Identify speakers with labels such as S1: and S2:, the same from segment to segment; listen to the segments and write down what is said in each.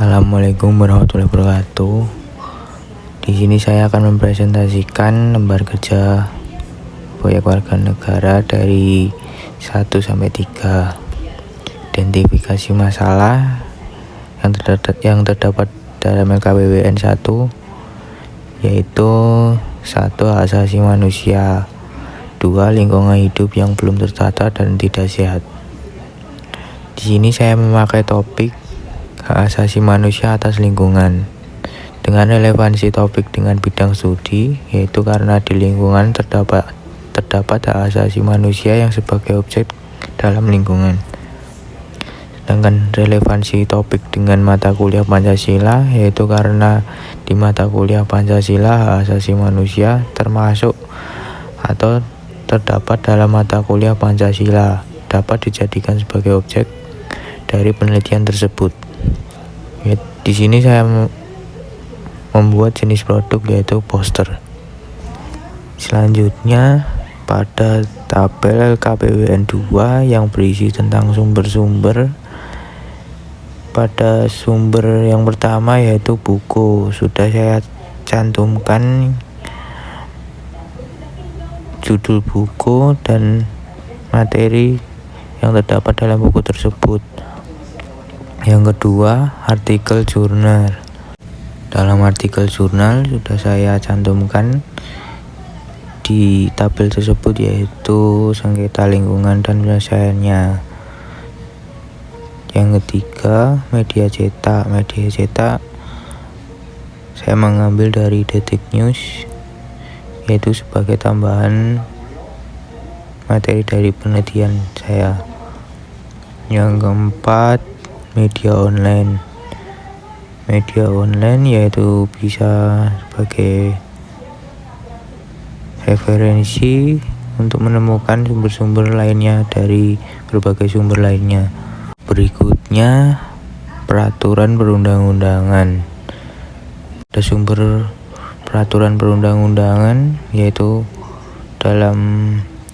S1: Assalamualaikum warahmatullahi wabarakatuh. Di sini saya akan mempresentasikan lembar kerja proyek warga negara dari 1 sampai 3. Identifikasi masalah yang terdapat dalam LKPWN 1 yaitu 1. Hak asasi manusia, 2. Lingkungan hidup yang belum tertata dan tidak sehat. Di sini saya memakai topik hak asasi manusia atas lingkungan dengan relevansi topik dengan bidang studi, yaitu karena di lingkungan terdapat hak asasi manusia yang sebagai objek dalam lingkungan. Sedangkan relevansi topik dengan mata kuliah Pancasila, yaitu karena di mata kuliah Pancasila hak asasi manusia termasuk atau terdapat dalam mata kuliah Pancasila dapat dijadikan sebagai objek dari penelitian tersebut. Di sini saya membuat jenis produk yaitu poster. Selanjutnya pada tabel LKPWN 2 yang berisi tentang sumber-sumber, pada sumber yang pertama yaitu buku, sudah saya cantumkan judul buku dan materi yang terdapat dalam buku tersebut. Yang kedua, artikel jurnal. Dalam artikel jurnal sudah saya cantumkan di tabel tersebut yaitu sengketa lingkungan dan penyelesaiannya. Yang ketiga, media cetak. Media cetak saya mengambil dari Detik News, yaitu sebagai tambahan materi dari penelitian saya. Yang keempat, media online. Media online yaitu bisa sebagai referensi untuk menemukan sumber-sumber lainnya dari berbagai sumber lainnya. Berikutnya, peraturan perundang-undangan. Ada sumber peraturan perundang-undangan yaitu dalam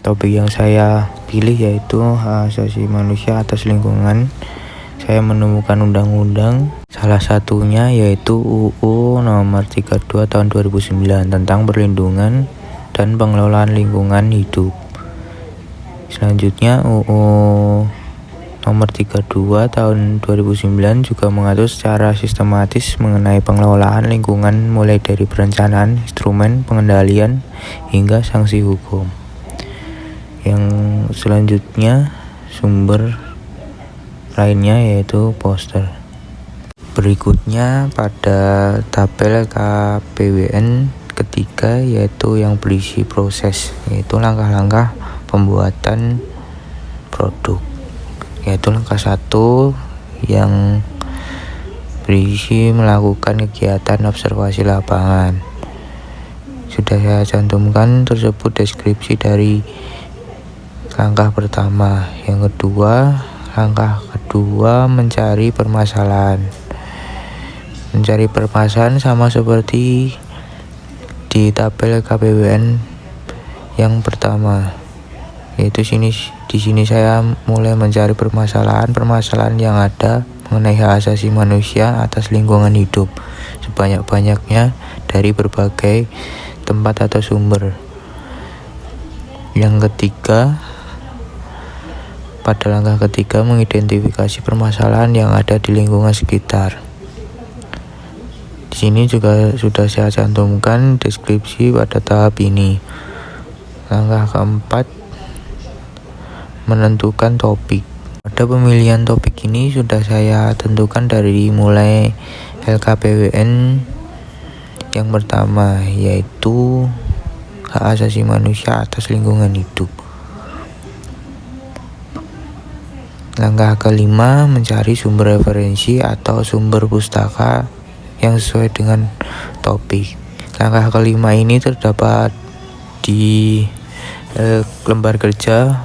S1: topik yang saya pilih yaitu hak asasi manusia atas lingkungan. Saya menemukan undang-undang, salah satunya yaitu UU nomor 32 tahun 2009 tentang perlindungan dan pengelolaan lingkungan hidup. Selanjutnya UU nomor 32 tahun 2009 juga mengatur secara sistematis mengenai pengelolaan lingkungan mulai dari perencanaan, instrumen pengendalian hingga sanksi hukum. Yang selanjutnya sumber lainnya yaitu poster. Berikutnya pada tabel KPWN ketiga yaitu yang berisi proses, yaitu langkah-langkah pembuatan produk. Yaitu langkah 1 yang berisi melakukan kegiatan observasi lapangan. Sudah saya cantumkan tersebut deskripsi dari langkah pertama. Yang kedua, langkah kedua mencari permasalahan. Mencari permasalahan sama seperti di tabel KPWN yang pertama. Yaitu di sini saya mulai mencari permasalahan yang ada mengenai hak asasi manusia atas lingkungan hidup sebanyak-banyaknya dari berbagai tempat atau sumber. Yang ketiga, pada langkah ketiga mengidentifikasi permasalahan yang ada di lingkungan sekitar. Di sini juga sudah saya cantumkan deskripsi pada tahap ini. Langkah keempat, menentukan topik. Pada pemilihan topik ini sudah saya tentukan dari mulai LKPWN yang pertama yaitu hak asasi manusia atas lingkungan hidup. Langkah kelima, mencari sumber referensi atau sumber pustaka yang sesuai dengan topik. Langkah kelima ini terdapat di lembar kerja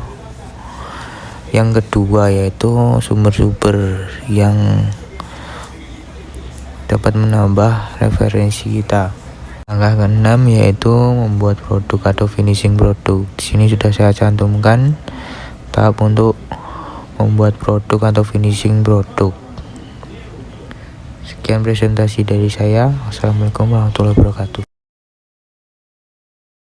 S1: yang kedua yaitu sumber-sumber yang dapat menambah referensi kita. Langkah keenam yaitu membuat produk atau finishing produk. Di sini sudah saya cantumkan tahap untuk membuat produk atau finishing produk. Sekian presentasi dari saya. Wassalamualaikum warahmatullahi wabarakatuh.